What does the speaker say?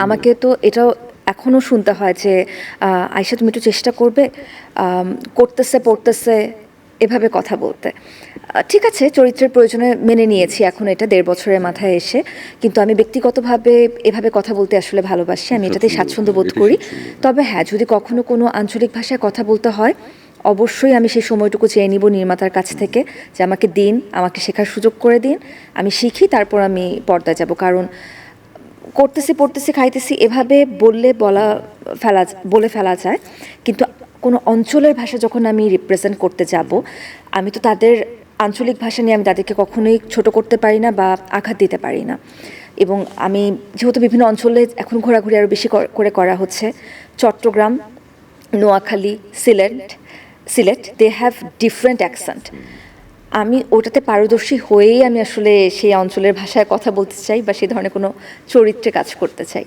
আমাকে তো এটাও এখনও শুনতে হয় যে আয়শা তুমি একটু চেষ্টা করবে, করতেছে পড়তেছে এভাবে কথা বলতে। ঠিক আছে, চরিত্রের প্রয়োজনে মেনে নিয়েছি এখন এটা 1.5 বছরের মাথায় এসে, কিন্তু আমি ব্যক্তিগতভাবে এভাবে কথা বলতে আসলে ভালোবাসি, আমি এটাতে স্বাচ্ছন্দ্য বোধ করি। তবে হ্যাঁ, যদি কখনো কোনো আঞ্চলিক ভাষায় কথা বলতে হয় অবশ্যই আমি সেই সময়টুকু চেয়ে নিব নির্মাতার কাছ থেকে যে আমাকে দিন, আমাকে শেখার সুযোগ করে দিন, আমি শিখি, তারপর আমি পর্দায় যাব। কারণ করতেছি পড়তেছি খাইতেছি এভাবে বলে ফেলা যায়, কিন্তু কোনো অঞ্চলের ভাষা যখন আমি রিপ্রেজেন্ট করতে যাব, আমি তো তাদের আঞ্চলিক ভাষা নিয়ে আমি তাদেরকে কখনোই ছোট করতে পারি না বা আঘাত দিতে পারি না। এবং আমি যেহেতু বিভিন্ন অঞ্চলে এখন ঘোরাঘুরি আরও বেশি করে করা হচ্ছে, Chattogram, Noakhali, Sylhet they have different accent. আমি ওটাতে পারদর্শী হয়েই আমি আসলে সেই অঞ্চলের ভাষায় কথা বলতে চাই বা সেই ধরনের কোনো চরিত্রে কাজ করতে চাই।